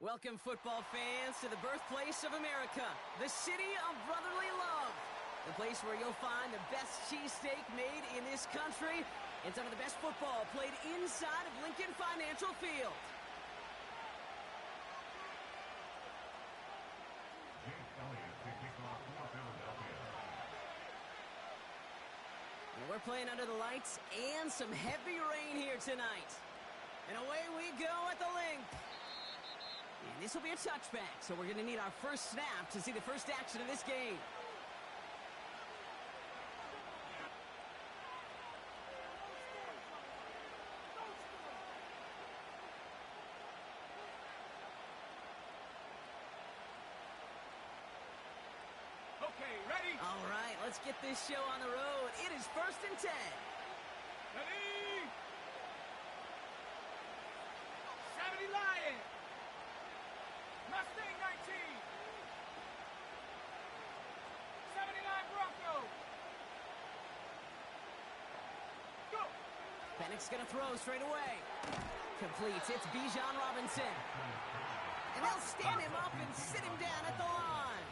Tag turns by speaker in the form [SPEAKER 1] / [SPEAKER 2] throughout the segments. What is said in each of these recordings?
[SPEAKER 1] Welcome, football fans, to the birthplace of America, the city of brotherly love. The place where you'll find the best cheesesteak made in this country and some of the best football played inside of Lincoln Financial Field. And we're playing under the lights and some heavy rain here tonight. And away we go at the length. And this will be a touchback, so we're going to need our first snap to see the first action of this game.
[SPEAKER 2] Okay, ready?
[SPEAKER 1] All right, let's get this show on the road. It is 1st and 10.
[SPEAKER 2] Ready? 70 Lion. Mustang 19. 79 Bronco. Go.
[SPEAKER 1] Pennick's going to throw straight away. Completes. It's Bijan Robinson. And they'll stand him up and sit him down at the line.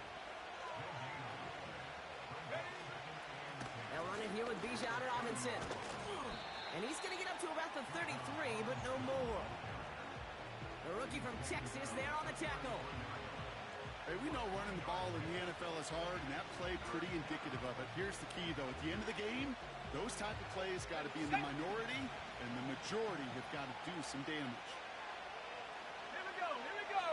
[SPEAKER 1] They'll run it here with Bijan Robinson. And he's going to get up to about the 33, but no more. The rookie from Texas there on the tackle.
[SPEAKER 3] Hey, we know running the ball in the NFL is hard, and that play pretty indicative of it. Here's the key, though. At the end of the game, those type of plays got to be in the minority, and the majority have got to do some damage.
[SPEAKER 2] Here we go, here we go.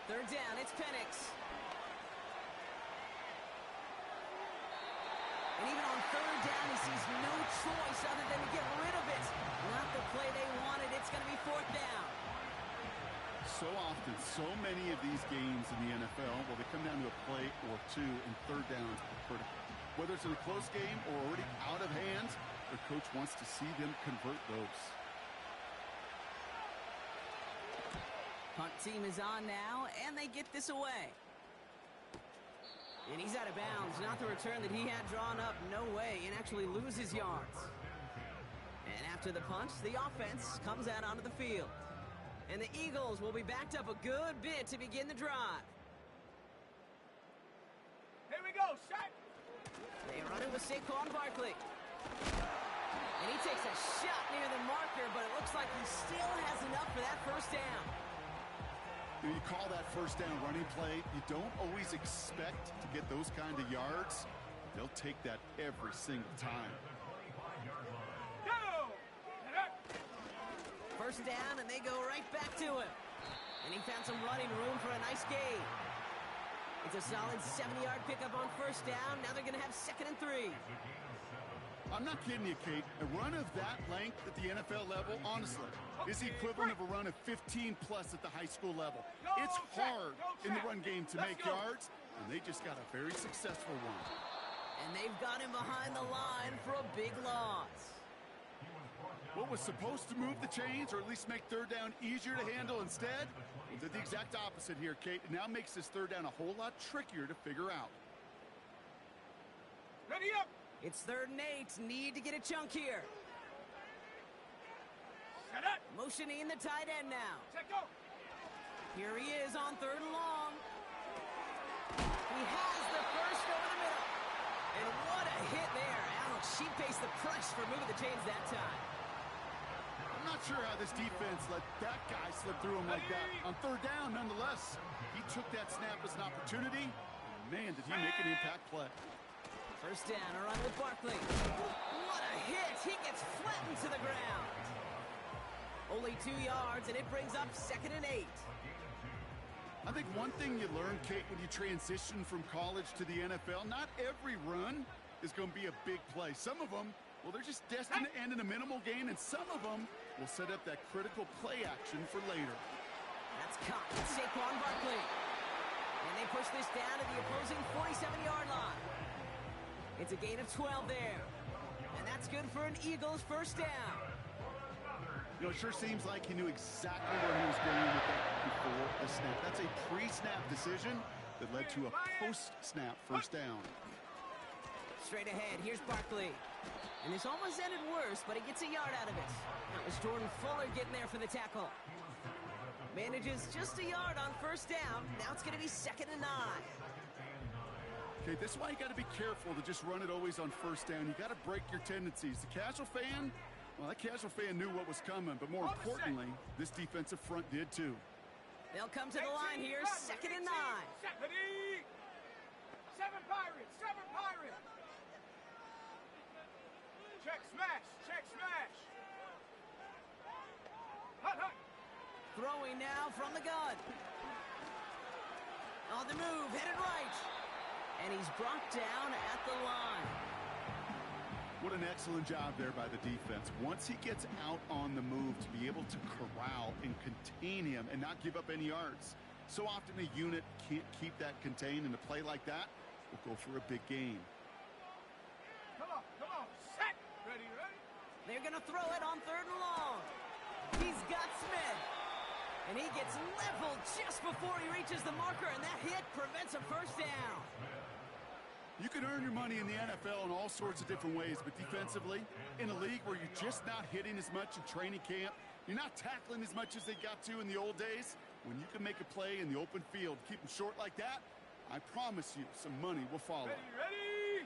[SPEAKER 1] Third down, it's Penix. And even on third down, he sees no choice other than to get rid of it. Not the play they wanted. It's going to be 4th down.
[SPEAKER 3] So often, so many of these games in the NFL, well, they come down to a play or two, and third downs are critical. Whether it's in a close game or already out of hand, the coach wants to see them convert those.
[SPEAKER 1] Punt team is on now, and they get this away. And he's out of bounds. Not the return that he had drawn up. No way. And actually loses yards. And after the punt, the offense comes out onto the field. And the Eagles will be backed up a good bit to begin the drive.
[SPEAKER 2] Here we go, shot.
[SPEAKER 1] They run it with Saquon Barkley. And he takes a shot near the marker, but it looks like he still has enough for that first down.
[SPEAKER 3] When you call that first down running play, you don't always expect to get those kind of yards. They'll take that every single time.
[SPEAKER 2] Go!
[SPEAKER 1] First down, and they go right back to him. And he found some running room for a nice gain. It's a solid 70-yard pickup on first down. Now they're going to have 2nd and 3.
[SPEAKER 3] I'm not kidding you, Kate. A run of that length at the NFL level, honestly, is the equivalent of a run of 15-plus at the high school level. It's hard in the run game to make yards, and they just got a very successful one.
[SPEAKER 1] And they've got him behind the line for a big loss.
[SPEAKER 3] What was supposed to move the chains, or at least make third down easier to handle instead, well, did the exact opposite here, Kate. It now makes this third down a whole lot trickier to figure out.
[SPEAKER 2] Ready up!
[SPEAKER 1] It's 3rd and 8. Need to get a chunk here.
[SPEAKER 2] Set up!
[SPEAKER 1] Motioning the tight end now.
[SPEAKER 2] Check go!
[SPEAKER 1] Here he is on 3rd and long. He has the first over the middle. And what a hit there. Alex, she faced the press for moving the chains that time.
[SPEAKER 3] I'm not sure how this defense let that guy slip through him like that. On third down, nonetheless, he took that snap as an opportunity. And man, did he make an impact play.
[SPEAKER 1] First down, a run with Barkley. What a hit. He gets flattened to the ground. Only 2 yards, and it brings up 2nd and 8.
[SPEAKER 3] I think one thing you learn, Kate, when you transition from college to the NFL, not every run is going to be a big play. Some of them, well, they're just destined to end in a minimal gain, and some of them will set up that critical play action for later.
[SPEAKER 1] That's caught with Saquon Barkley. And they push this down to the opposing 47-yard line. It's a gain of 12 there. And that's good for an Eagles first down.
[SPEAKER 3] You know, it sure seems like he knew exactly where he was going with that before the snap. That's a pre-snap decision that led to a post-snap first down.
[SPEAKER 1] Straight ahead, here's Barkley. And this almost ended worse, but he gets a yard out of it. That was Jordan Fuller getting there for the tackle. Manages just a yard on first down. Now it's going to be 2nd and 9.
[SPEAKER 3] Okay, this is why you got to be careful to just run it always on first down. You got to break your tendencies. The casual fan, well, that casual fan knew what was coming, but more importantly, this defensive front did too.
[SPEAKER 1] They'll come to the line here, 2nd and 9.
[SPEAKER 2] 7 Pirates, 7 Pirates. Check smash, check smash. Hut, hut.
[SPEAKER 1] Throwing now from the gun. On the move, headed right. And he's brought down at the line.
[SPEAKER 3] What an excellent job there by the defense. Once he gets out on the move, to be able to corral and contain him and not give up any yards. So often a unit can't keep that contained, and a play like that will go for a big gain.
[SPEAKER 2] Come on, set. Ready, ready.
[SPEAKER 1] They're going to throw it on 3rd and long. He's got Smith. And he gets leveled just before he reaches the marker, and that hit prevents a first down.
[SPEAKER 3] You can earn your money in the NFL in all sorts of different ways, but defensively, in a league where you're just not hitting as much in training camp, you're not tackling as much as they got to in the old days, when you can make a play in the open field, keep them short like that, I promise you some money will follow.
[SPEAKER 2] Ready, ready.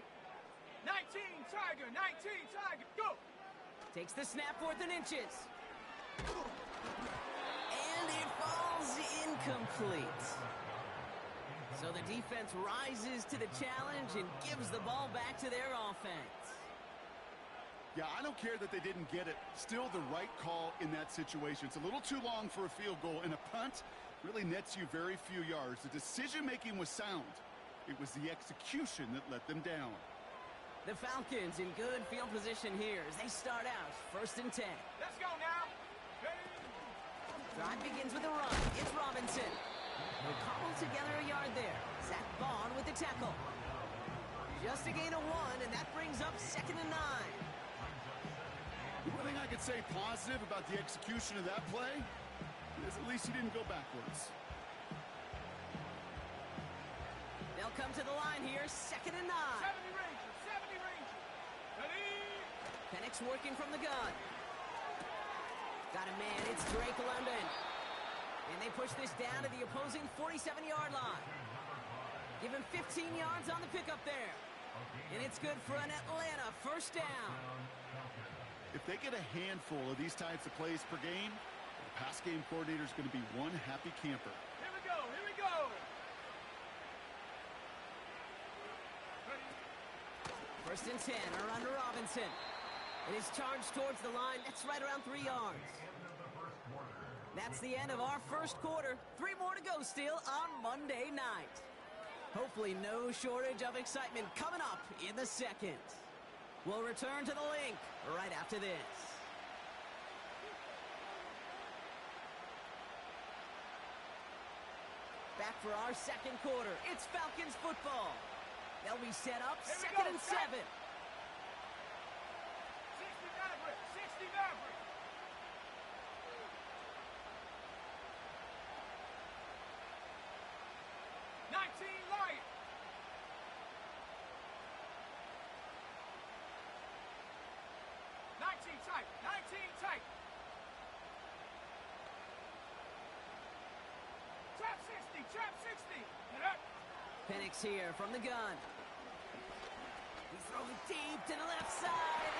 [SPEAKER 2] 19 Tiger, 19 Tiger, go!
[SPEAKER 1] Takes the snap, 4th and inches. And it falls incomplete. So the defense rises to the challenge and gives the ball back to their offense.
[SPEAKER 3] Yeah, I don't care that they didn't get it. Still the right call in that situation. It's a little too long for a field goal, and a punt really nets you very few yards. The decision-making was sound. It was the execution that let them down.
[SPEAKER 1] The Falcons in good field position here as they start out 1st and 10.
[SPEAKER 2] Let's go now. Ready.
[SPEAKER 1] Drive begins with a run. It's Robinson. They'll cobble together a yard there. Zach Bond with the tackle. Just a gain of 1, and that brings up 2nd and 9.
[SPEAKER 3] The one thing I could say positive about the execution of that play is at least he didn't go backwards.
[SPEAKER 1] They'll come to the line here, 2nd and 9.
[SPEAKER 2] 70 Rangers, 70 Rangers. Ready.
[SPEAKER 1] Penix working from the gun. Got a man, it's Drake London. And they push this down to the opposing 47-yard line. Give him 15 yards on the pickup there. And it's good for an Atlanta first down.
[SPEAKER 3] If they get a handful of these types of plays per game, the pass game coordinator is going to be one happy camper.
[SPEAKER 2] Here we go, here we go. Ready.
[SPEAKER 1] 1st and 10, around to Robinson. It is charged towards the line. That's right around 3 yards. That's the end of our first quarter. 3 more to go still on Monday night. Hopefully no shortage of excitement coming up in the second. We'll return to the link right after this. Back for our second quarter. It's Falcons football. They'll be set up 2nd and 7.
[SPEAKER 2] 60 Maverick, 60 Maverick. Lion. 19 tight, 19 tight. Trap 60. Get up.
[SPEAKER 1] Penix here from the gun. He's throwing deep to the left side.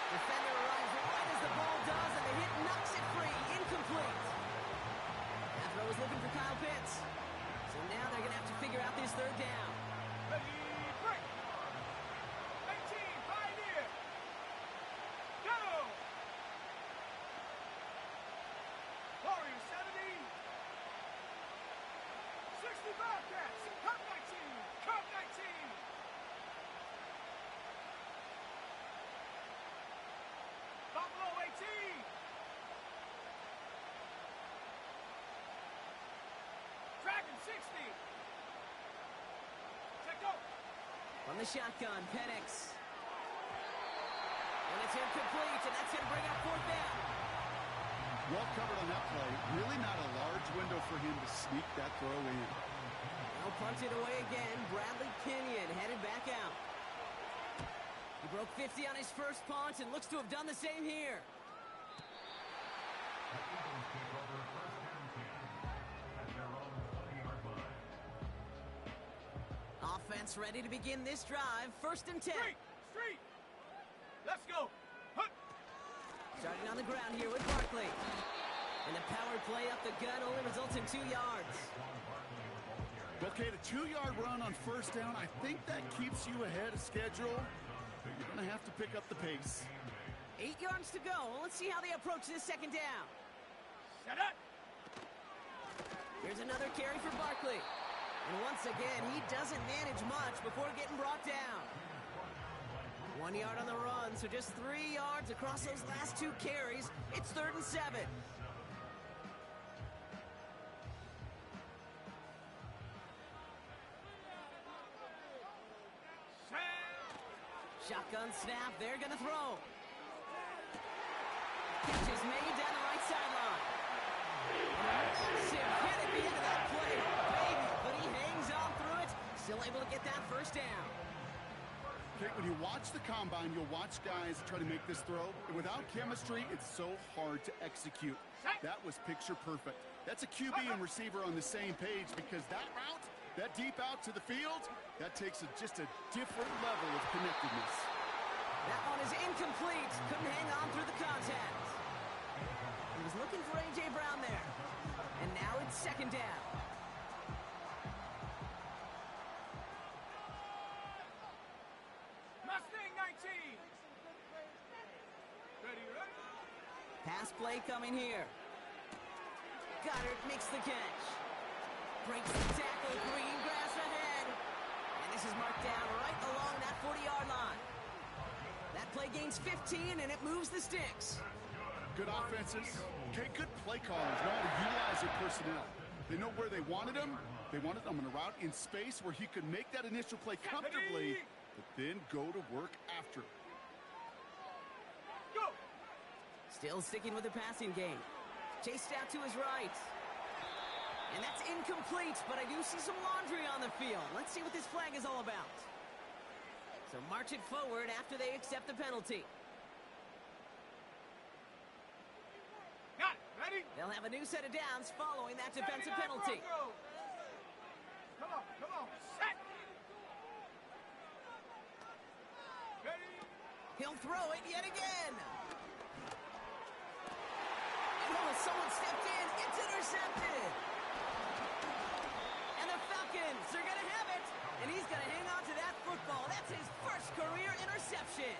[SPEAKER 1] Defender arrives right as the ball does, and the hit knocks it free. Incomplete. That throw is looking for Kyle Pitts. So now they're going to have to figure out this 3rd down.
[SPEAKER 2] Ready, break. 18, Pioneer. Go. Warriors 70. 60 Bobcats. Cup 19. Cup 19. Buffalo 18. Dragon 60. Check go.
[SPEAKER 1] From the shotgun, Penix. And it's incomplete, and that's going to bring up 4th down.
[SPEAKER 3] Well covered on that play. Really not a large window for him to sneak that throw in.
[SPEAKER 1] They'll punch it away again. Bradley Kenyon headed back out. He broke 50 on his first punt and looks to have done the same here. Offense ready to begin this drive. 1st and 10.
[SPEAKER 2] Street. Let's go. Hup.
[SPEAKER 1] Starting on the ground here with Barkley. And the power play up the gut only results in 2 yards.
[SPEAKER 3] Okay, the 2-yard run on 1st down, I think that keeps you ahead of schedule. But you're going to have to pick up the pace.
[SPEAKER 1] 8 yards to go. Let's see how they approach this 2nd down.
[SPEAKER 2] Set up.
[SPEAKER 1] Here's another carry for Barkley. And once again, he doesn't manage much before getting brought down. 1 yard on the run, so just 3 yards across those last 2 carries. It's 3rd and 7. Shotgun snap, they're going to throw. Catch is made down the right sideline. Massive hit at the end of that play. Baby, but he hangs on through it. Still able to get that 1st down.
[SPEAKER 3] Okay, when you watch the combine, you'll watch guys try to make this throw. And without chemistry, it's so hard to execute. That was picture perfect. That's a QB and receiver on the same page because that route, that deep out to the field, that takes just a different level of connectedness.
[SPEAKER 1] That one is incomplete. Couldn't hang on through the contact. He was looking for A.J. Brown there. And now it's 2nd down.
[SPEAKER 2] Mustang 19. Ready.
[SPEAKER 1] Pass play coming here. Goddard makes the catch. Breaks the tackle. Green grass ahead. And this is marked down right along that 40-yard line. That play gains 15, and it moves the sticks.
[SPEAKER 3] Good offenses. Okay, good play callers know how to utilize their personnel. They know where they wanted him. They wanted him on a route in space where he could make that initial play comfortably, but then go to work after.
[SPEAKER 2] Go.
[SPEAKER 1] Still sticking with the passing game. Chased out to his right. And that's incomplete, but I do see some laundry on the field. Let's see what this flag is all about. So march it forward after they accept the penalty.
[SPEAKER 2] Got it. Ready?
[SPEAKER 1] They'll have a new set of downs following that defensive penalty.
[SPEAKER 2] Come on. Set. Ready?
[SPEAKER 1] He'll throw it yet again. Oh, someone stepped in. It's intercepted. And the Falcons are going to have it. And he's going to hang on to that football. That's his first career interception.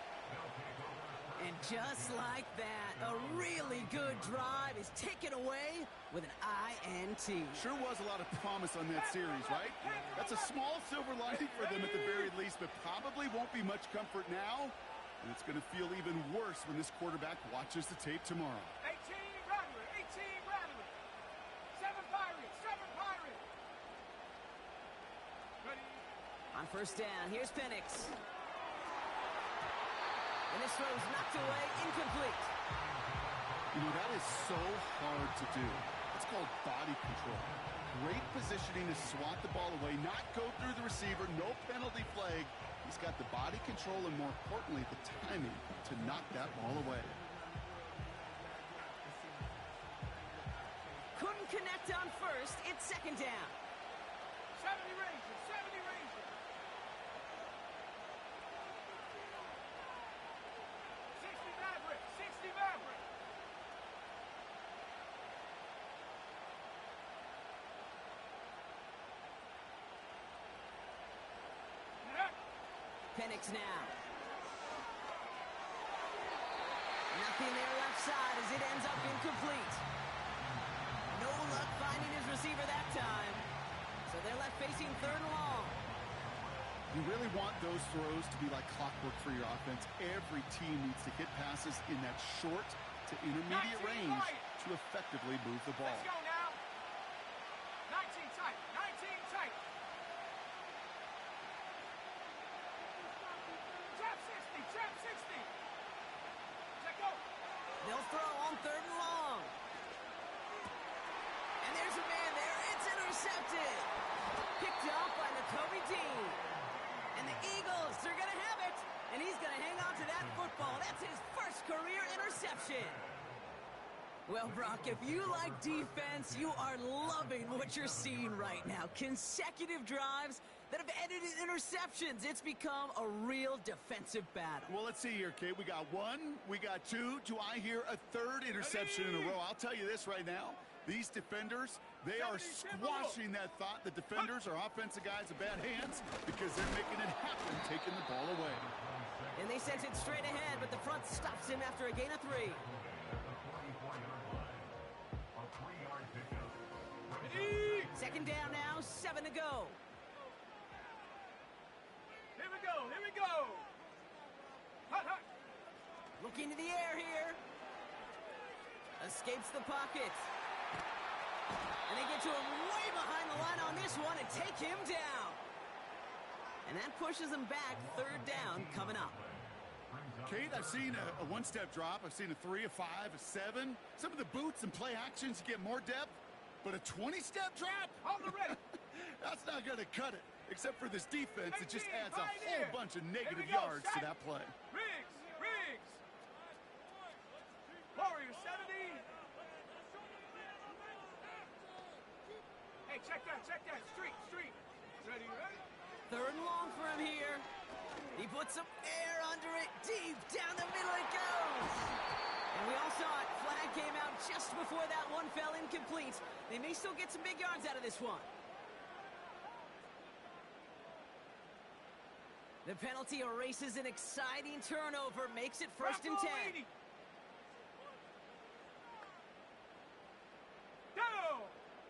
[SPEAKER 1] And just like that, a really good drive is taken away with an INT.
[SPEAKER 3] Sure was a lot of promise on that series, right? That's a small silver lining for them at the very least, but probably won't be much comfort now. And it's going to feel even worse when this quarterback watches the tape tomorrow.
[SPEAKER 2] 18 Rattler. 7 Pirates. Ready?
[SPEAKER 1] On 1st down, here's Penix. And this throw's knocked away, incomplete.
[SPEAKER 3] You know, that is so hard to do. It's called body control. Great positioning to swat the ball away, not go through the receiver, no penalty flag. He's got the body control and, more importantly, the timing to knock that ball away.
[SPEAKER 1] Couldn't connect on 1st. It's 2nd down.
[SPEAKER 2] 70 Rangers. 60 Maverick.
[SPEAKER 1] Penix now. Nothing there left side as it ends up incomplete. No luck finding his receiver that time. So they're left facing 3rd and long.
[SPEAKER 3] You really want those throws to be like clockwork for your offense. Every team needs to hit passes in that short to intermediate range to effectively move the ball.
[SPEAKER 2] Let's go now. 19 tight. Trap 60. Check go.
[SPEAKER 1] They'll throw on 3rd and long. intercepted. Picked up by Nakobe Dean. And the Eagles, they're going to have it. And he's going to hang on to that football. That's his first career interception. Well, Brock, if you like defense, you are loving what you're seeing right now. Consecutive drives that have ended in interceptions. It's become a real defensive battle.
[SPEAKER 3] Well, let's see here, Kate. We got one, we got two. Do I hear a third interception in a row? I'll tell you this right now. These defenders, they are squashing that thought. The defenders are offensive guys with bad hands because they're making it happen, taking the ball away.
[SPEAKER 1] And they sent it straight ahead, but the front stops him after a gain of 3. Second down now, 7 to go.
[SPEAKER 2] Here we go, here we go. Hot, hot.
[SPEAKER 1] Looking to the air here. Escapes the pocket. And they get to him way behind the line on this one and take him down. And that pushes him back. Third down coming up.
[SPEAKER 3] Kate, I've seen a one-step drop. I've seen a 3, a 5, a 7. Some of the boots and play actions, you get more depth. But a 20-step drop?
[SPEAKER 2] Hold the ready.
[SPEAKER 3] That's not going to cut it. Except for this defense, it just adds a whole bunch of negative
[SPEAKER 2] Here we go,
[SPEAKER 3] yards to that play.
[SPEAKER 2] Riggs, Riggs. Warrior 70. Hey, check that. Street. Ready, ready?
[SPEAKER 1] Third and long for him here. He puts some air under it. Deep down the middle it goes. And we all saw it. Flag came out just before that one fell incomplete. They may still get some big yards out of this one. The penalty erases an exciting turnover, makes it first and 10.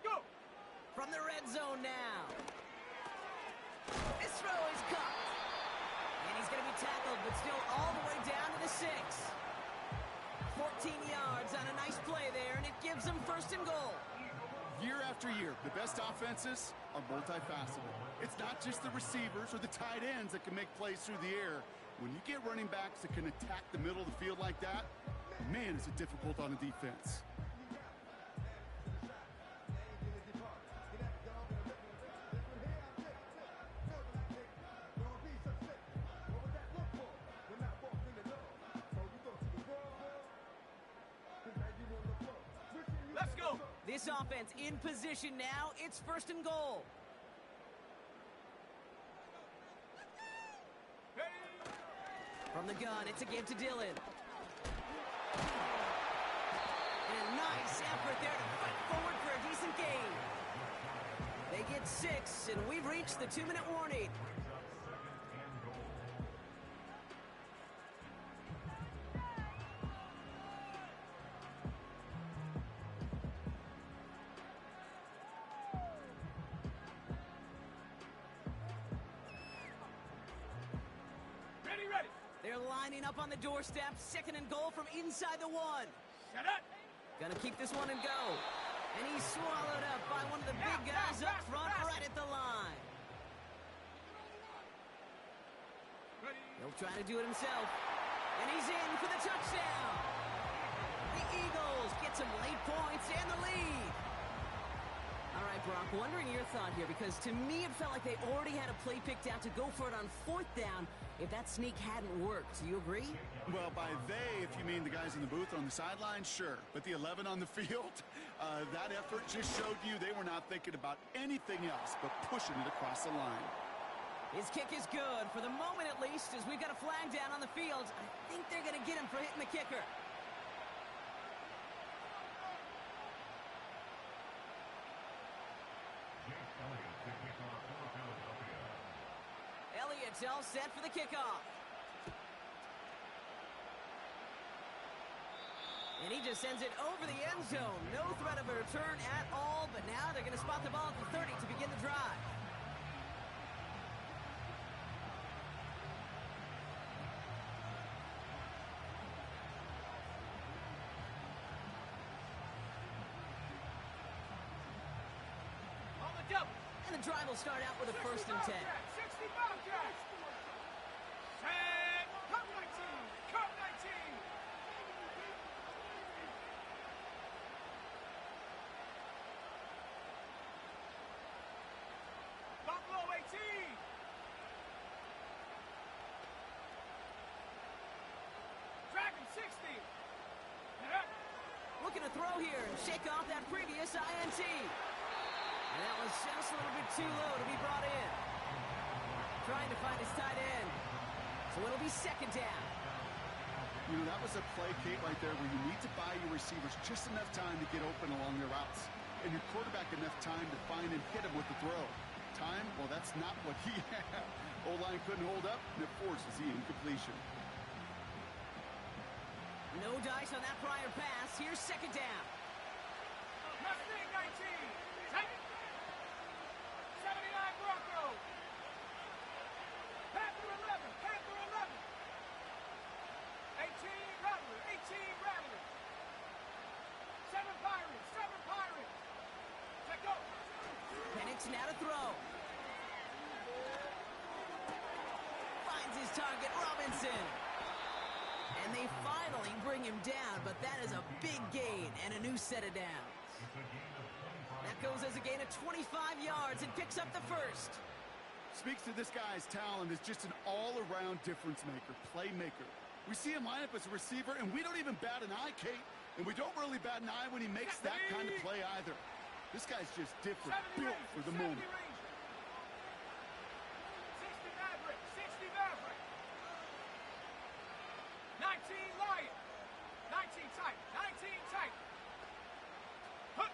[SPEAKER 2] Go!
[SPEAKER 1] From the red zone now. This throw is caught. And he's going to be tackled, but still all the way down to the 6. 14 yards on a nice play there, and it gives them first and goal.
[SPEAKER 3] Year after year, the best offenses are multifaceted. It's not just the receivers or the tight ends that can make plays through the air. When you get running backs that can attack the middle of the field like that, man, is it difficult on a defense.
[SPEAKER 2] Let's go.
[SPEAKER 1] This offense in position now. It's first and goal.
[SPEAKER 2] Hey.
[SPEAKER 1] From the gun, it's a give to Dillon. And a nice effort there to fight forward for a decent gain. They get 6, and we've reached the 2-minute warning.
[SPEAKER 2] Ready.
[SPEAKER 1] They're lining up on the doorstep. Second and goal from inside the 1.
[SPEAKER 2] Set up.
[SPEAKER 1] Gonna keep this one and go. And he's swallowed up by one of the big guys up front right at the line.
[SPEAKER 2] Ready.
[SPEAKER 1] He'll try to do it himself. And he's in for the touchdown. The Eagles get some late points and the lead. All right, Brock, wondering your thought here, because to me it felt like they already had a play picked out to go for it on 4th down if that sneak hadn't worked. Do you agree?
[SPEAKER 3] Well, by they, if you mean the guys in the booth or on the sideline, sure. But the 11 on the field, that effort just showed you they were not thinking about anything else but pushing it across the line.
[SPEAKER 1] His kick is good, for the moment at least, as we've got a flag down on the field. I think they're going to get him for hitting the kicker. Elliott's all set for the kickoff. And he just sends it over the end zone. No threat of a return at all, but now they're going to spot the ball at the 30 to begin the drive.
[SPEAKER 2] On the double.
[SPEAKER 1] And the drive will start out with a first and 10.
[SPEAKER 2] 60 Bobcats. Set. Cup 19. Cup 19.
[SPEAKER 1] here and shake off that previous INT. And that was just a little bit too low to be brought in. Trying to find his tight end. So it'll be second down.
[SPEAKER 3] You know, that was a play, Kate, right there where you need to buy your receivers just enough time to get open along their routes. And your quarterback enough time to find and hit him with the throw. Time? Well, that's not what he had. O-line couldn't hold up, and it forces the incompletion.
[SPEAKER 1] No dice on that prior pass. Here's second down.
[SPEAKER 2] Mustang 19. Take it. 79 Broncos. Panther 11. Panther 11. 18 Rattler. 18 Rattler. 7 Pirates. 7 Pirates. Let go.
[SPEAKER 1] Penix now to throw. Finds his target, Robinson. And they finally bring him down, but that is a big gain and a new set of downs. That goes as a gain of 25 yards and picks up the first.
[SPEAKER 3] Speaks to this guy's talent as just an all-around difference maker, playmaker. We see him line up as a receiver, and we don't even bat an eye, Kate. And we don't really bat an eye when he makes that kind of play either. This guy's just different, built for the moment.
[SPEAKER 2] 60 Maverick. 60 Maverick. 19 Lion. 19 tight. 19 tight. Hook.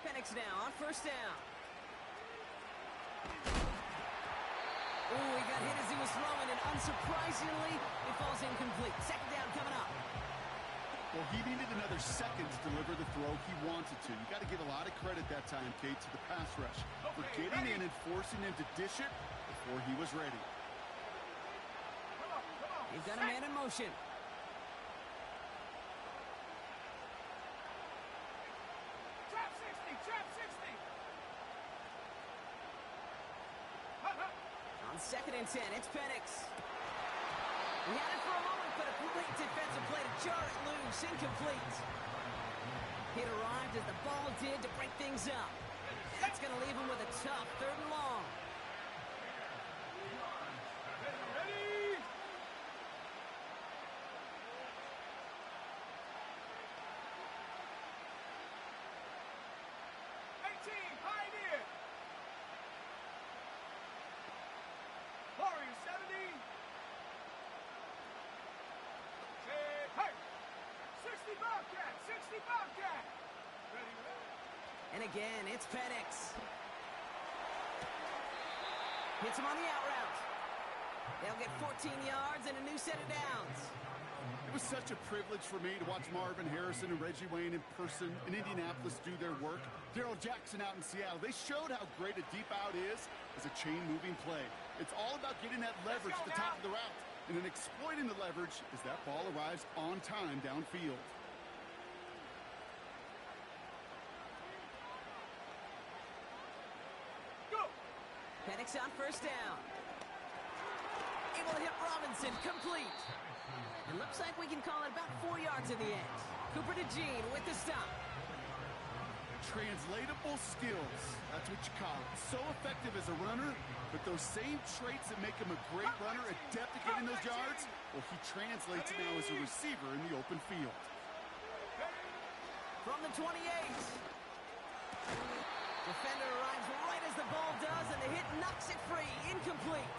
[SPEAKER 1] Penix now on first down. Oh, he got hit as he was throwing, and unsurprisingly, it falls incomplete. Second down coming up.
[SPEAKER 3] Well, he needed another second to deliver the throw he wanted to. You got to give a lot of credit that time, Kate, to the pass rush for getting in and forcing him to dish it before he was ready.
[SPEAKER 2] Come on.
[SPEAKER 1] He's got a man in motion.
[SPEAKER 2] Trap 60. Trap 60.
[SPEAKER 1] On second and 10, it's Penix. He had it for a moment, but a great defensive play to jar it loose, incomplete. It arrived as the ball did to break things up. And that's going to leave him with a tough third and long.
[SPEAKER 2] Ready. 18 Pioneer. Warrior 70. Hey. 60 Bobcat. 60 Bobcat. Ready.
[SPEAKER 1] And again, it's Penix. Hits him on the out route. They'll get 14 yards and a new set of downs.
[SPEAKER 3] It was such a privilege for me to watch Marvin Harrison and Reggie Wayne in person in Indianapolis do their work. Darrell Jackson out in Seattle. They showed how great a deep out is as a chain-moving play. It's all about getting that leverage at the top of the route and then exploiting the leverage as that ball arrives on time downfield.
[SPEAKER 2] Go.
[SPEAKER 1] Penix on first down. Able to hit Robinson, complete. It looks like we can call it about 4 yards in the end. Cooper DeJean with the stop.
[SPEAKER 3] Translatable skills. That's what you call it. So effective as a runner, but those same traits that make him a great runner, adept at getting those yards, well, he translates now as a receiver in the open field.
[SPEAKER 1] From the 28. Defender arrives right as the ball does, and the hit knocks it free. Incomplete.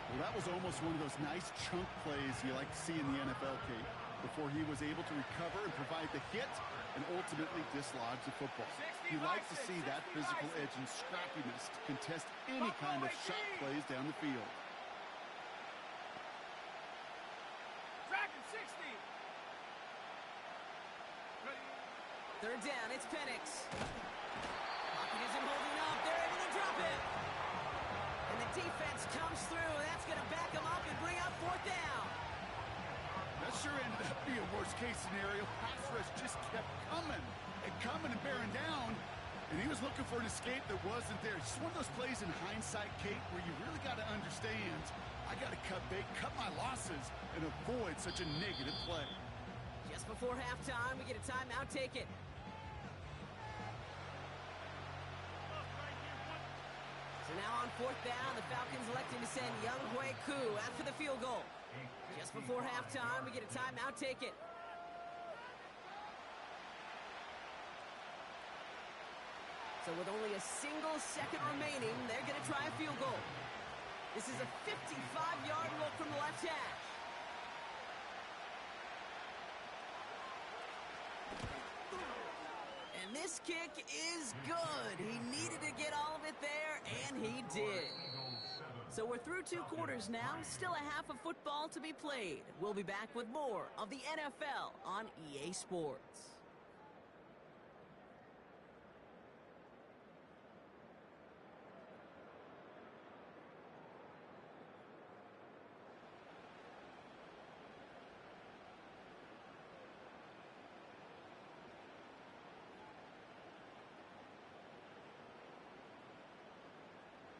[SPEAKER 3] Well, that was almost one of those nice chunk plays you like to see in the NFL, Kate, before he was able to recover and provide the hit and ultimately dislodge the football. You like to see that physical edge and scrappiness to contest any kind of shot plays down the field.
[SPEAKER 2] Dragon 60.
[SPEAKER 1] Third down, it's Penix. Pocket isn't holding up. They're able to drop it. And the defense comes through. That's going to back them up and bring up fourth down.
[SPEAKER 3] That sure ended up being a worst-case scenario. Pass rush just kept coming and bearing down, and he was looking for an escape that wasn't there. Just one of those plays in hindsight, Kate, where you really got to understand, I got to cut bait, cut my losses, and avoid such a negative play.
[SPEAKER 1] Just before halftime, we get a timeout. Take it. So now on fourth down, the Falcons electing to send Young Hui Koo after the field goal. Just before halftime, we get a timeout. Take it. So with only a single second remaining, they're going to try a field goal. This is a 55-yard look from the left hash. And this kick is good. He needed to get all of it there, and he did. So we're through 2 quarters now. Still a half of football to be played. We'll be back with more of the NFL on EA Sports.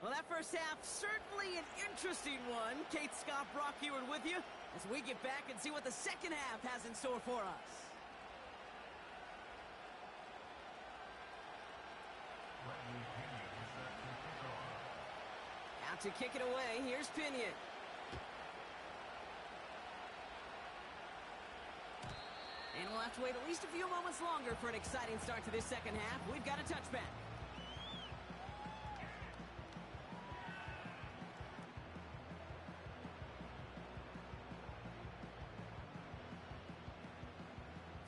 [SPEAKER 1] Well, that first half, certainly an interesting one. Kate Scott, Brock Ewart with you as we get back and see what the second half has in store for us. Out to kick it away, here's Pinion. And we'll have to wait at least a few moments longer for an exciting start to this second half. We've got a touchback.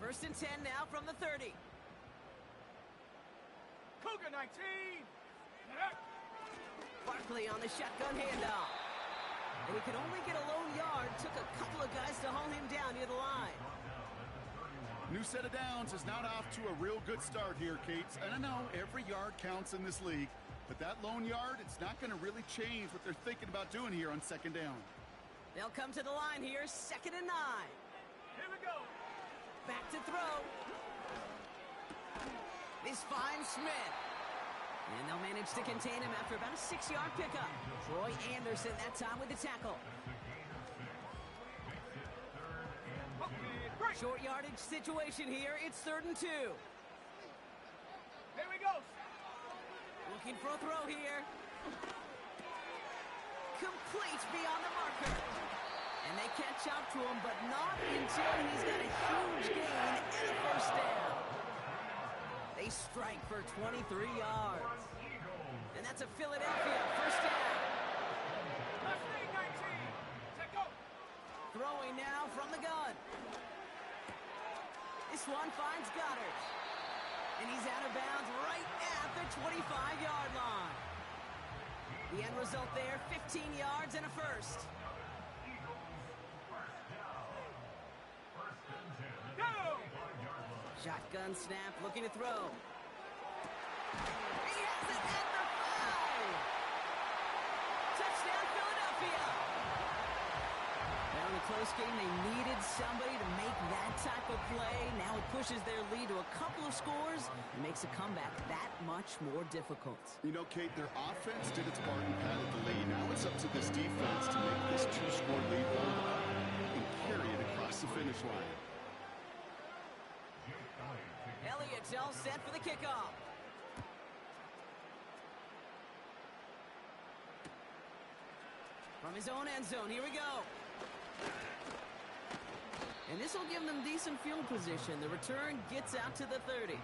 [SPEAKER 1] First and 10 now from the 30.
[SPEAKER 2] Cougar 19.
[SPEAKER 1] Barkley on the shotgun handoff. And he could only get a lone yard. Took a couple of guys to haul him down near the line.
[SPEAKER 3] New set of downs is not off to a real good start here, Kate. And I know every yard counts in this league, but that lone yard, it's not going to really change what they're thinking about doing here on second down.
[SPEAKER 1] They'll come to the line here, 2nd and 9.
[SPEAKER 2] Here we go.
[SPEAKER 1] Back to throw. This finds Smith. And they'll manage to contain him after about a 6-yard pickup. Troy Anderson that time with the tackle. Short yardage situation here. It's 3rd and 2.
[SPEAKER 2] Here we go.
[SPEAKER 1] Looking for a throw here. Complete beyond the marker. And they catch up to him, but not until he's got a huge gain and a first down. They strike for 23 yards. And that's a Philadelphia first down.
[SPEAKER 2] Mustang 19. Set go.
[SPEAKER 1] Throwing now from the gun. This one finds Goddard. And he's out of bounds right at the 25-yard line. The end result there, 15 yards and a first. Shotgun snap, looking to throw. He has it at the 5. Touchdown, Philadelphia. Now in a close game, they needed somebody to make that type of play. Now it pushes their lead to a couple of scores and makes a comeback that much more difficult.
[SPEAKER 3] You know, Kate, their offense did its part and padded the lead. Now it's up to this defense to make this 2-score lead hold up and carry it across the finish line.
[SPEAKER 1] Elliott's all set for the kickoff. From his own end zone, here we go. And this will give them decent field position. The return gets out to the 30.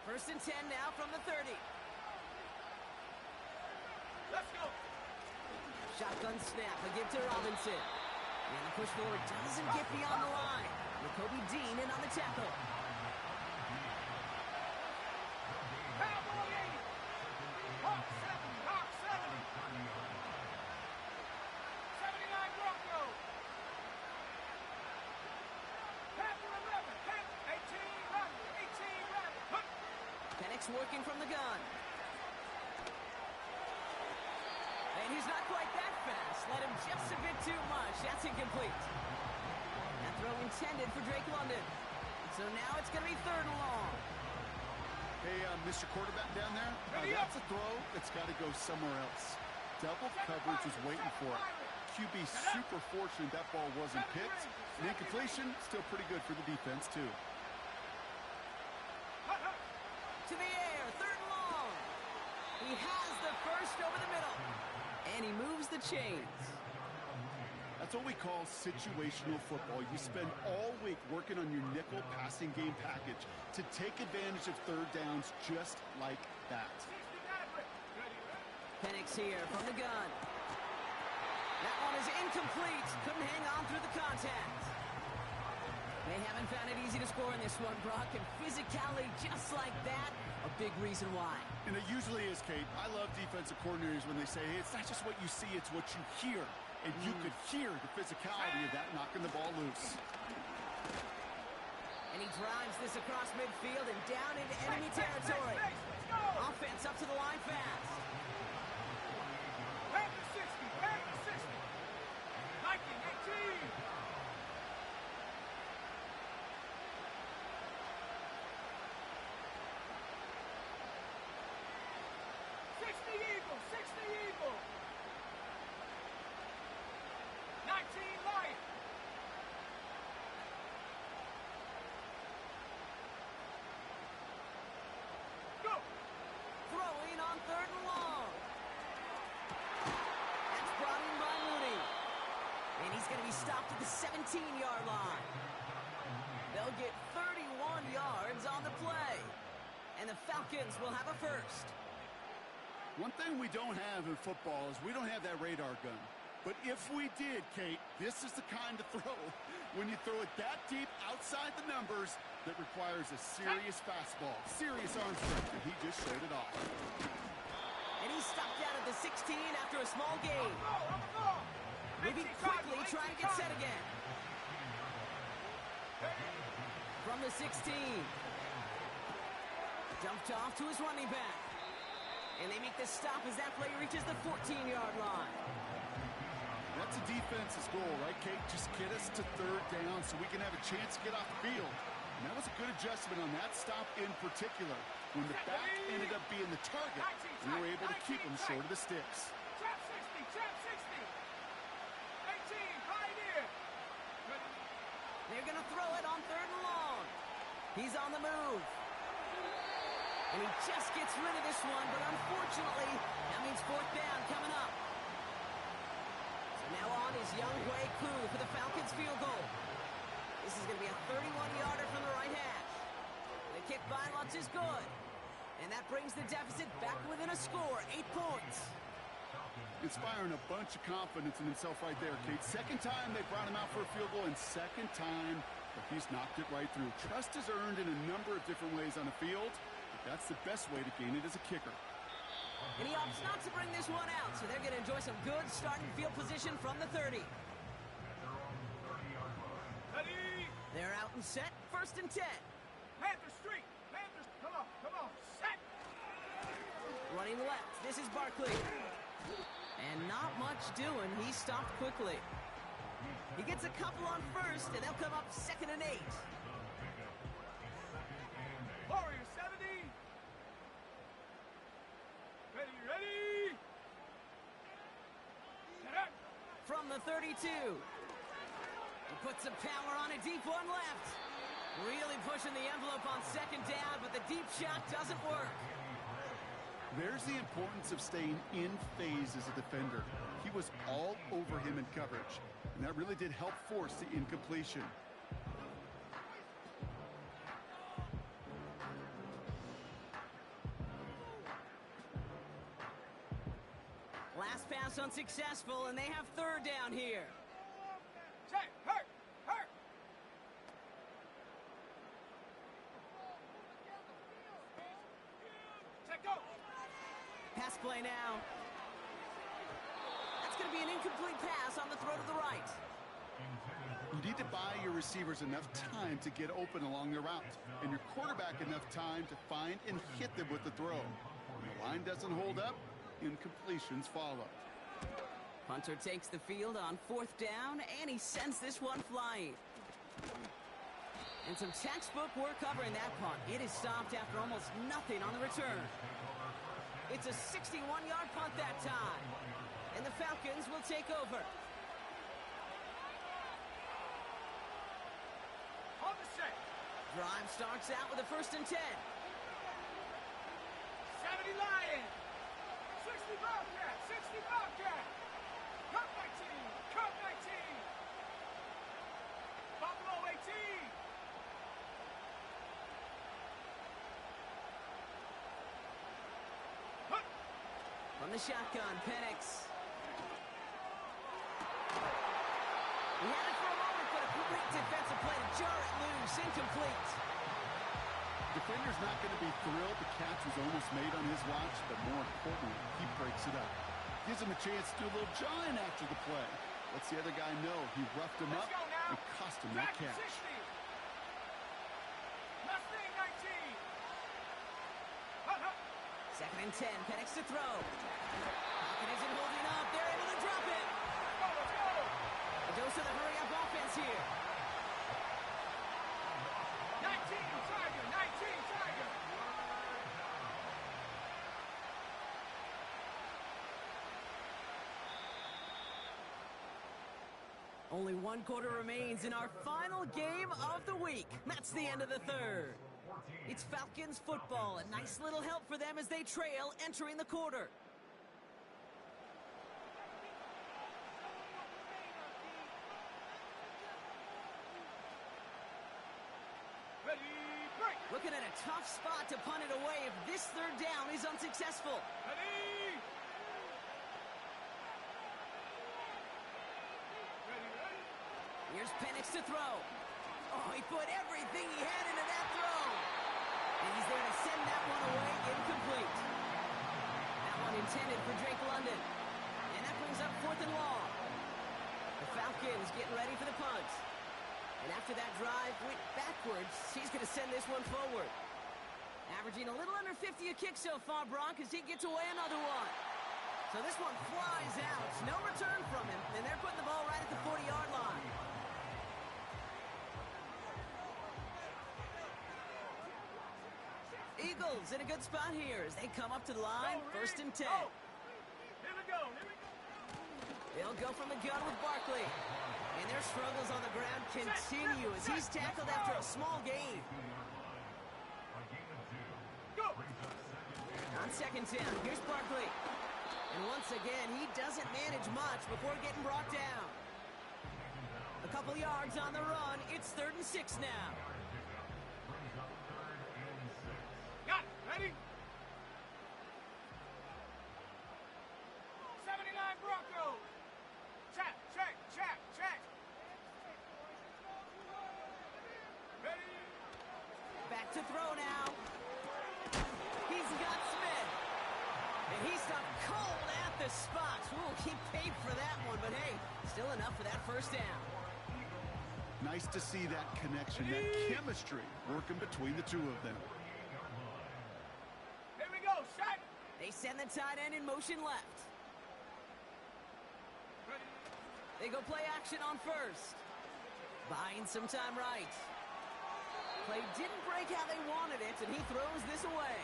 [SPEAKER 1] First and 10 now from the 30.
[SPEAKER 2] Let's go.
[SPEAKER 1] Shotgun snap, a give to Robinson. And the push forward doesn't get beyond the line. Jacoby Dean in on the tackle.
[SPEAKER 2] Cowboy 80. Hawk 70. Hawk 70. 79 Broncos. Panther 11. Panther 18 Rabbit. 18 Rabbit.
[SPEAKER 1] Penix working from the gun. And he's not quite that fast. Let him just a bit too much. That's incomplete. That throw intended for Drake London. So now it's going to be 3rd and long.
[SPEAKER 3] Hey, Mr. Quarterback down there, that's a throw that's got to go somewhere else. Double coverage was waiting for it. QB super fortunate that ball wasn't picked. And incompletion, still pretty good for the defense, too.
[SPEAKER 1] To the air, 3rd and long. He has the first over the middle. And he moves the chains.
[SPEAKER 3] That's what we call situational football. You spend all week working on your nickel passing game package to take advantage of third downs just like that.
[SPEAKER 1] Penix here from the gun. That one is incomplete. Couldn't hang on through the contact. They haven't found it easy to score in this one, Brock, and physicality just like that, a big reason why.
[SPEAKER 3] And it usually is, Kate. I love defensive coordinators when they say, hey, it's not just what you see, it's what you hear. And you could hear the physicality of that knocking the ball loose.
[SPEAKER 1] And he drives this across midfield and down into enemy territory. Offense up to the line fast.
[SPEAKER 2] Back to 60, back to 60. Viking 18. Eagle, 60 Eagle. 19 Lion. Go.
[SPEAKER 1] Throwing on 3rd and long. That's brought in by Mooney. And he's going to be stopped at the 17-yard line. They'll get 31 yards on the play. And the Falcons will have a first.
[SPEAKER 3] One thing we don't have in football is we don't have that radar gun. But if we did, Kate, this is the kind of throw, when you throw it that deep outside the numbers, that requires a serious fastball, serious arm strength, and he just showed it off.
[SPEAKER 1] And he's stopped out at the 16 after a small gain. Moving quickly, trying to get set again. From the 16. Dumped off to his running back. And they make the stop as that play reaches the 14-yard line.
[SPEAKER 3] That's a defense's goal, right, Kate? Just get us to 3rd down so we can have a chance to get off the field. And that was a good adjustment on that stop in particular. When the back ended up being the target, we were able to keep him short of the sticks.
[SPEAKER 2] Trap 60, trap 60. 18, Pioneer.
[SPEAKER 1] They're going to throw it on 3rd and long. He's on the move. And he just gets rid of this one, but unfortunately, that means 4th down coming up. So now on is Young Hui Koo for the Falcons field goal. This is going to be a 31-yarder from the right hash. The kick by Lutz is good. And that brings the deficit back within a score, 8 points.
[SPEAKER 3] Inspiring a bunch of confidence in himself right there, Kate. Second time they brought him out for a field goal, and second time he's knocked it right through. Trust is earned in a number of different ways on the field. That's the best way to gain it as a kicker.
[SPEAKER 1] And he opts not to bring this one out, so they're going to enjoy some good starting field position from the 30.
[SPEAKER 2] Ready.
[SPEAKER 1] They're out and set, 1st and 10.
[SPEAKER 2] Panther Street. Panthers, come on, set.
[SPEAKER 1] Running left, this is Barkley. And not much doing, he stopped quickly. He gets a couple on 1st, and they'll come up 2nd and 8.
[SPEAKER 2] Warrior 70. Ready. Set up.
[SPEAKER 1] From the 32. He puts some power on a deep one left. Really pushing the envelope on 2nd down, but the deep shot doesn't work.
[SPEAKER 3] There's the importance of staying in phase as a defender. He was all over him in coverage, and that really did help force the incompletion.
[SPEAKER 1] Last pass unsuccessful, and they have 3rd down here.
[SPEAKER 2] Check, hurt. Check, go.
[SPEAKER 1] Pass play now. That's going to be an incomplete pass on the throw to the right.
[SPEAKER 3] You need to buy your receivers enough time to get open along their route, and your quarterback enough time to find and hit them with the throw. When the line doesn't hold up, incompletions follow.
[SPEAKER 1] Hunter takes the field on 4th down, and he sends this one flying. And some textbook work covering that punt. It is stopped after almost nothing on the return. It's a 61-yard punt that time. And the Falcons will take over.
[SPEAKER 2] On the set.
[SPEAKER 1] Drive starts out with a 1st and 10.
[SPEAKER 2] 70 Lion. 60 Bobcat. 60 Bobcat. Cut 19.
[SPEAKER 1] the shotgun, Penix. He had it for a moment, but a great defensive play to jar it loose. Incomplete.
[SPEAKER 3] Defender's not going to be thrilled the catch was almost made on his watch, but more importantly, he breaks it up. Gives him a chance to do a little jawing after the play. Lets the other guy know he roughed him up and cost him that catch.
[SPEAKER 1] Second and 10, Penix to throw. Pocket isn't holding up. They're able to drop it.
[SPEAKER 2] Let's go.
[SPEAKER 1] A dose of the hurry-up offense here.
[SPEAKER 2] 19 Tiger, 19 Tiger.
[SPEAKER 1] Only one quarter remains in our final game of the week. That's the end of the third. It's Falcons football. A nice little help for them as they trail entering the quarter.
[SPEAKER 2] Ready, break.
[SPEAKER 1] Looking at a tough spot to punt it away if this third down is unsuccessful.
[SPEAKER 2] Ready.
[SPEAKER 1] Here's Penix to throw. Oh, he put everything he had into that throw. And he's there to send that one away, incomplete. That one intended for Drake London. And that brings up 4th and long. The Falcons getting ready for the punt. And after that drive went backwards, he's going to send this one forward. Averaging a little under 50 a kick so far, Brock, as he gets away another one. So this one flies out. No return from him, and they're putting the ball right at the 40-yard line. Eagles in a good spot here as they come up to the line, 1st and 10.
[SPEAKER 2] Here we go.
[SPEAKER 1] They'll go from the gun with Barkley. And their struggles on the ground continue as he's tackled after a small gain.
[SPEAKER 2] Go.
[SPEAKER 1] On 2nd down, here's Barkley. And once again, he doesn't manage much before getting brought down. A couple yards on the run. It's 3rd and 6 now.
[SPEAKER 2] Got it. Ready? 79 Broncos. Check. Ready?
[SPEAKER 1] Back to throw now. He's got Smith. And he stopped cold at the spot. Ooh, he paid for that one, but hey, still enough for that 1st down.
[SPEAKER 3] Nice to see that connection, that chemistry working between the two of them.
[SPEAKER 2] Here we go. Shot.
[SPEAKER 1] They send the tight end in motion left.
[SPEAKER 2] Ready?
[SPEAKER 1] They go play action on 1st. Buying some time right. Play didn't break how they wanted it, and he throws this away.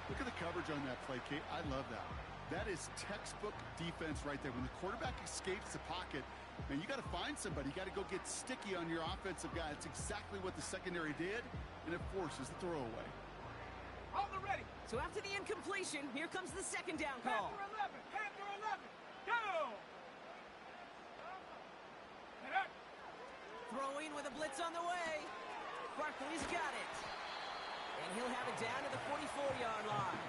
[SPEAKER 3] Look at the coverage on that play, Kate. I love that. That is textbook defense right there. When the quarterback escapes the pocket, man, you got to find somebody. You got to go get sticky on your offensive guy. It's exactly what the secondary did, and it forces the throwaway.
[SPEAKER 2] Hold it ready.
[SPEAKER 1] So after the incompletion, here comes the 2nd down call.
[SPEAKER 2] Panther 11. Go. And up.
[SPEAKER 1] Throwing with a blitz on the way. Barkley's got it. And he'll have it down to the 44-yard line.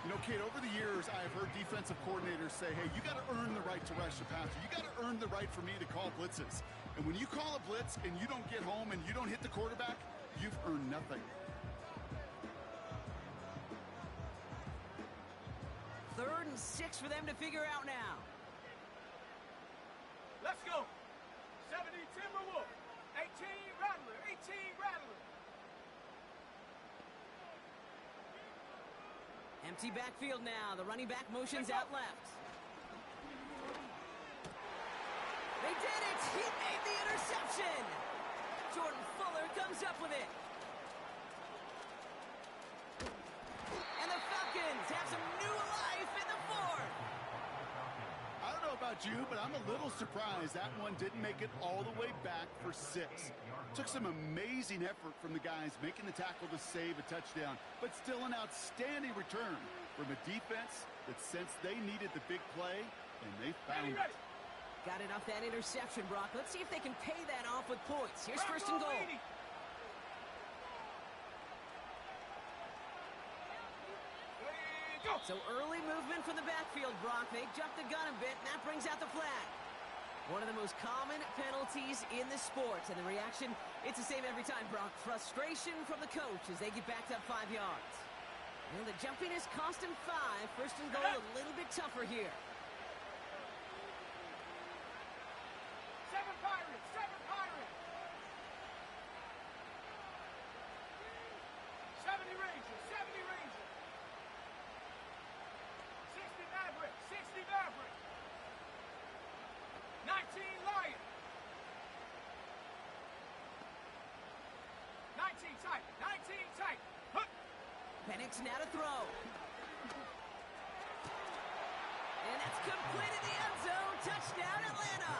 [SPEAKER 3] You know, Kate, over the years, I've heard defensive coordinators say, hey, you got to earn the right to rush the passer. You got to earn the right for me to call blitzes. And when you call a blitz and you don't get home and you don't hit the quarterback, you've earned nothing.
[SPEAKER 1] 3rd and 6 for them to figure out now.
[SPEAKER 2] Let's go. 70 Timberwolf. 18 Rattler. 18 Rattler.
[SPEAKER 1] Empty backfield now. The running back motions out left. They did it! He made the interception! Jordan Fuller comes up with it. And the Falcons have some new life in the 4th.
[SPEAKER 3] I don't know about you, but I'm a little surprised that one didn't make it all the way back for 6. Took some amazing effort from the guys making the tackle to save a touchdown, but still an outstanding return from a defense that sensed they needed the big play, and they found it.
[SPEAKER 1] Got it off that interception, Brock. Let's see if they can pay that off with points. Here's 1st and goal.
[SPEAKER 2] Ready, go.
[SPEAKER 1] So early movement from the backfield, Brock. They jumped the gun a bit, and that brings out the flag. One of the most common penalties in the sport, and the reaction, it's the same every time, Brock. Frustration from the coach as they get backed up 5 yards. And the jumpiness cost him 5. First and goal, a little bit tougher here.
[SPEAKER 2] 7 Pirates, 7 Pirates. 70 Rangers, 70 Rangers. 60 Mavericks, 60 Mavericks. 19 Lions. 19 tight, 19 tight. Hook.
[SPEAKER 1] Penix now to throw. And that's complete in the end zone. Touchdown, Atlanta.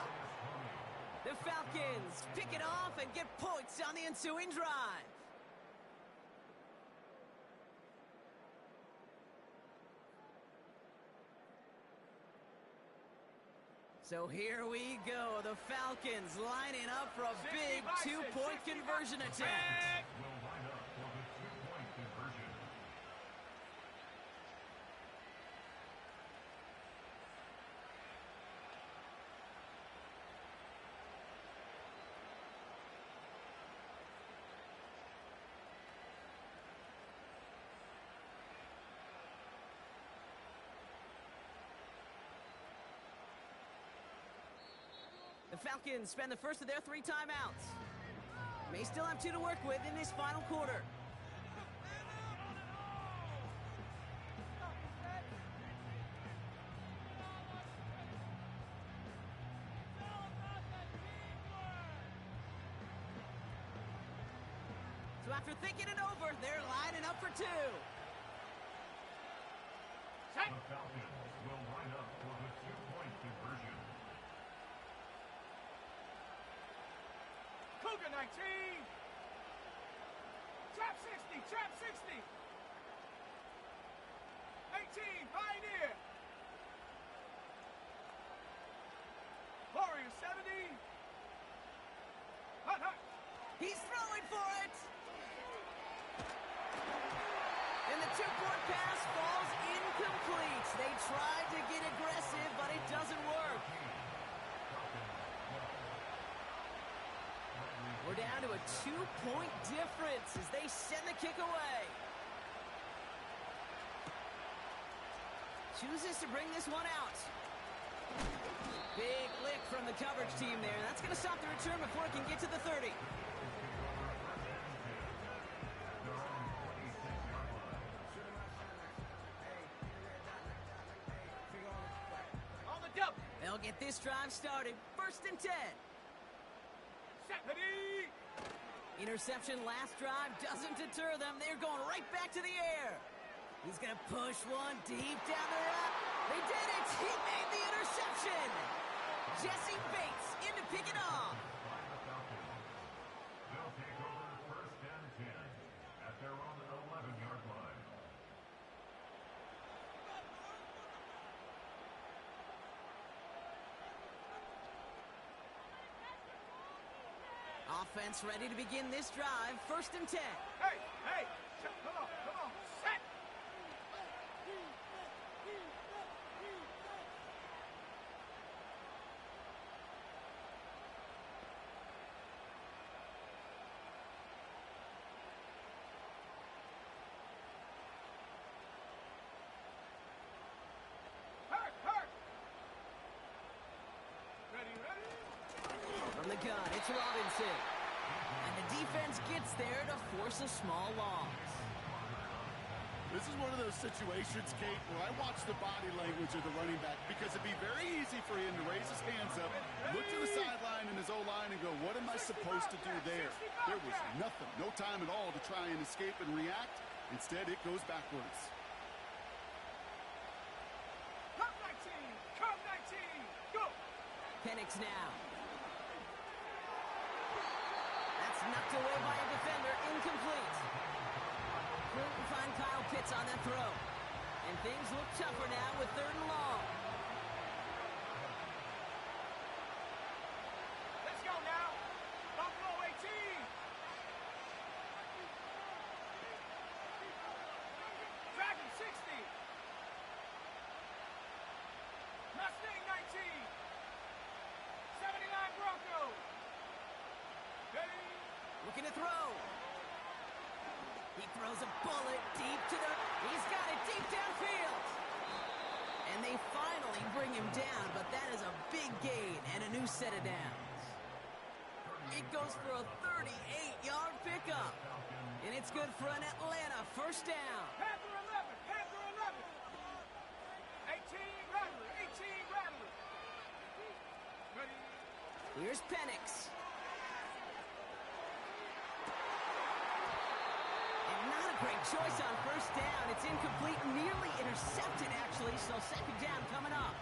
[SPEAKER 1] The Falcons pick it off and get points on the ensuing drive. So here we go. The Falcons lining up for a big 2-point conversion attempt.
[SPEAKER 4] Will line up for the 2-point conversion.
[SPEAKER 1] The Falcons spend the first of their 3 timeouts. May still have 2 to work with in this final quarter. So after thinking it over, they're lining up for 2.
[SPEAKER 4] The Falcons will line up for the 2-point conversion.
[SPEAKER 2] Cougar 19. Trap 60, trap 60. 18, Pioneer. Warrior 70. Hut, hut.
[SPEAKER 1] He's throwing for it. And the 2-point pass falls incomplete. They tried to get aggressive, but it doesn't work. We're down to a 2-point difference as they send the kick away. Chooses to bring this one out. Big lick from the coverage team there. That's going to stop the return before it can get to the 30.
[SPEAKER 2] On the double.
[SPEAKER 1] They'll get this drive started. First and 10.
[SPEAKER 2] Stephanie.
[SPEAKER 1] Interception last drive doesn't deter them. They're going right back to the air. He's going to push one deep down the route. They did it. He made the interception. Jesse Bates in to pick it off.
[SPEAKER 4] They'll take over first and 10 at their own 11-yard line.
[SPEAKER 1] Offense ready to begin this drive. First and 10.
[SPEAKER 2] Hey, hey. Come on, come on. Set. Hurt, hurt. Ready, ready.
[SPEAKER 1] From the gun, it's Robinson. And the defense gets there to force a small loss.
[SPEAKER 3] This is one of those situations, Kate, where I watch the body language of the running back because it'd be very easy for him to raise his hands up, look to the sideline and his O-line and go, what am I supposed to do there? There was nothing, no time at all to try and escape and react. Instead, it goes backwards.
[SPEAKER 2] Come 19, come 19. Go.
[SPEAKER 1] Penix now. That's knocked away by a defender, incomplete. Couldn't find Kyle Pitts on that throw. And things look tougher now with 3rd and long.
[SPEAKER 2] Let's go now. Buffalo 18. Dragon 60.
[SPEAKER 1] throws a bullet deep to the... He's got it deep downfield. And they finally bring him down, but that is a big gain and a new set of downs. It goes for a 38-yard pickup. And it's good for an Atlanta first down.
[SPEAKER 2] Panther 11, Panther 11. 18, Rattler, 18, Rattler. Ready?
[SPEAKER 1] Here's Penix. And not a great choice on first down. It's incomplete, nearly intercepted, actually, so second down coming up.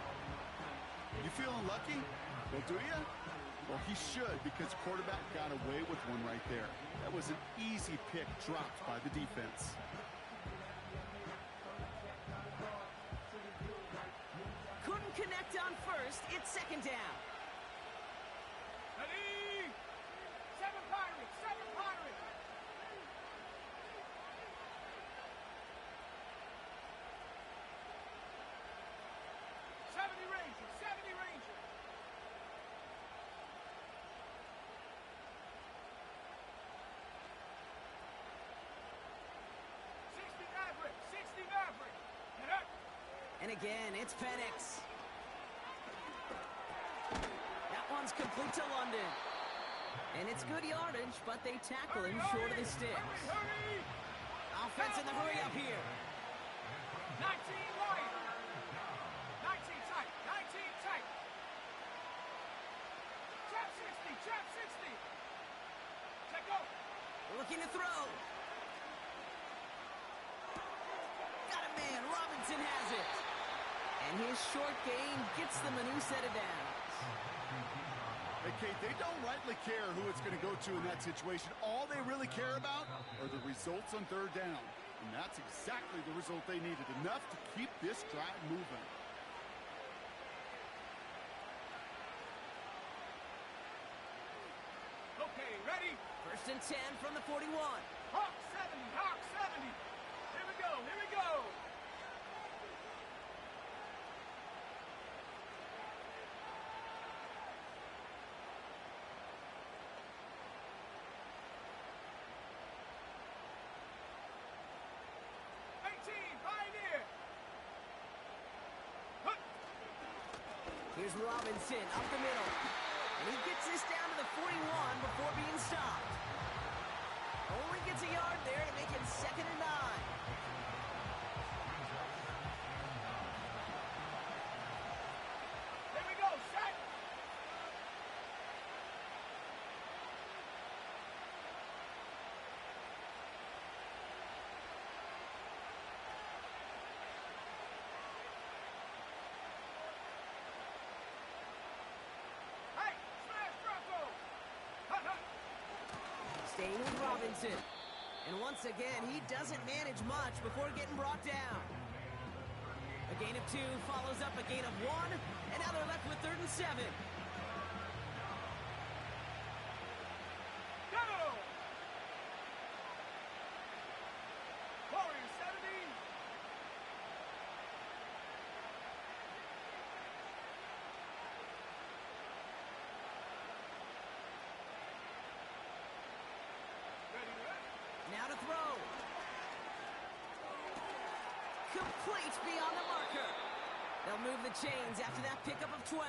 [SPEAKER 3] You feeling lucky? Well, do you? Well, he should, because quarterback got away with one right there. That was an easy pick dropped by the defense.
[SPEAKER 1] Couldn't connect on first. It's second down.
[SPEAKER 2] Ready? 7 Pirates, 7 Pirates. 70 Rangers, 70 Rangers. 60 Maverick, 60 Maverick. Get up.
[SPEAKER 1] And again, it's Penix. That one's complete to London. And it's good yardage, but they tackle him short of the sticks.
[SPEAKER 2] Hurry!
[SPEAKER 1] Offense in the hurry up here.
[SPEAKER 2] 19 wide. 19 tight. 19 tight. Trap 60. Trap 60. Check go.
[SPEAKER 1] Looking to throw. Got a man. Robinson has it. And his short game gets them a new set of downs.
[SPEAKER 3] Hey, Kate, they don't rightly care who it's going to go to in that situation. All they really care about are the results on third down. And that's exactly the result they needed. Enough to keep this drive moving.
[SPEAKER 2] Okay, ready?
[SPEAKER 1] First and 10 from the 41.
[SPEAKER 2] Hawk 70. Hawk 70. Here we go. Here we go.
[SPEAKER 1] Here's Robinson up the middle. And he gets this down to the 41 before being stopped. Only gets a yard there to make it 2nd and 9.
[SPEAKER 2] Here we go, set. Hey, smash Bronco. Hut, hut.
[SPEAKER 1] Staying with Robinson. And once again, he doesn't manage much before getting brought down. A gain of 2 follows up a gain of 1. And now they're left with 3rd and 7.
[SPEAKER 2] Go! Warriors 70. Ready, ready.
[SPEAKER 1] Now to throw. Complete beyond the marker. They'll move the chains after that pickup of 12.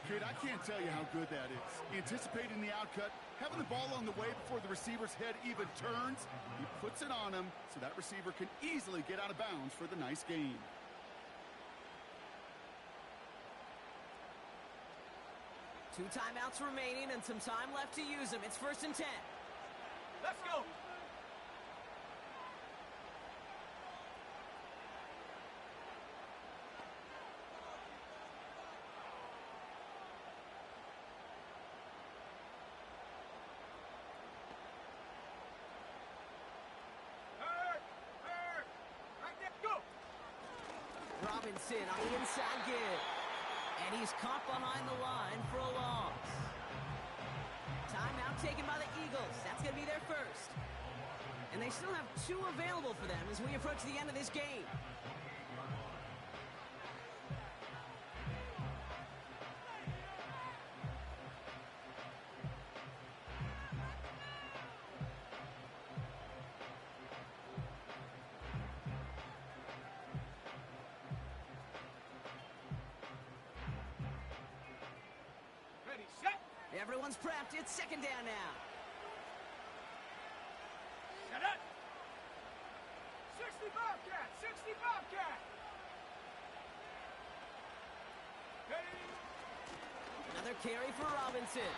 [SPEAKER 3] Kid, I can't tell you how good that is. Anticipating the outcut, having the ball on the way before the receiver's head even turns, he puts it on him so that receiver can easily get out of bounds for the nice gain.
[SPEAKER 1] Two timeouts remaining and some time left to use them. It's 1st and 10.
[SPEAKER 2] Let's go. Hurt. Right there, go.
[SPEAKER 1] Robinson on the inside give. And he's caught behind the line for a loss. Timeout taken by the Eagles. That's going to be their first. And they still have 2 available for them as we approach the end of this game. Everyone's prepped. It's second down now.
[SPEAKER 2] Set it. 60 Bobcat, 60 Bobcat. Ready.
[SPEAKER 1] Another carry for Robinson.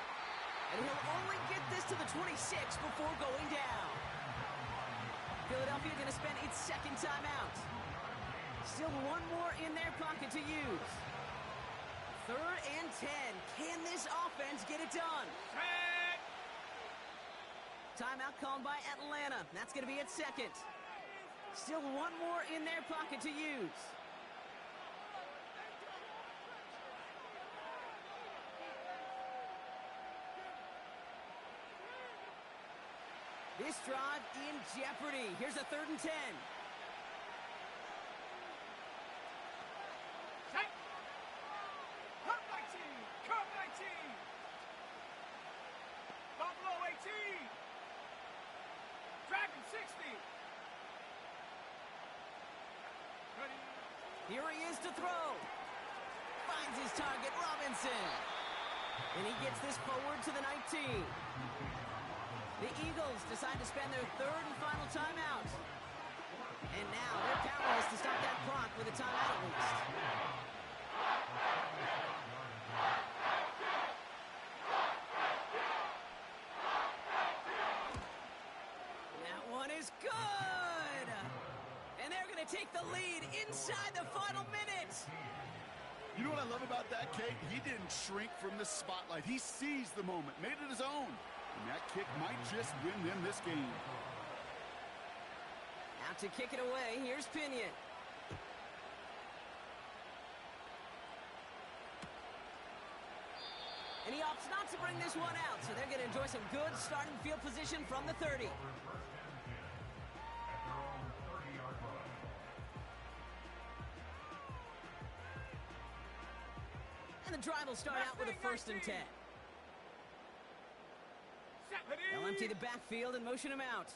[SPEAKER 1] And he'll only get this to the 26 before going down. Philadelphia going to spend its second timeout. Still one more in their pocket to use. 3rd and 10. Can this offense get it done?
[SPEAKER 2] Set.
[SPEAKER 1] Timeout called by Atlanta. That's going to be its second. Still one more in their pocket to use. This drive in jeopardy. Here's a 3rd and 10.
[SPEAKER 2] Set. Come 19, come 19. Buffalo 18. Dragon 60. Ready.
[SPEAKER 1] Here he is to throw. Finds his target, Robinson. And he gets this forward to the 19. The Eagles decide to spend their 3rd and final timeout. And now they're powerless to stop that clock with a timeout at least. That one is good! And they're going to take the lead inside the final minute.
[SPEAKER 3] You know what I love about that, Kate? He didn't shrink from the spotlight. He seized the moment, made it his own. And that kick might just win them this game.
[SPEAKER 1] Out to kick it away, here's Pinion. And he opts not to bring this one out, so they're going to enjoy some good starting field position from the 30. And the drive will start out with a 1st and 10. They'll empty the backfield and motion him out.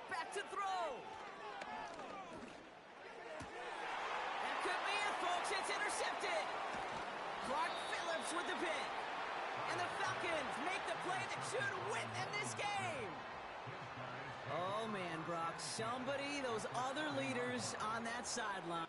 [SPEAKER 1] Back to throw. That could be it, folks. It's intercepted. Clark Phillips with the pick. And the Falcons make the play that should win them this game. Oh, man, Brock. Somebody, those other leaders on that sideline.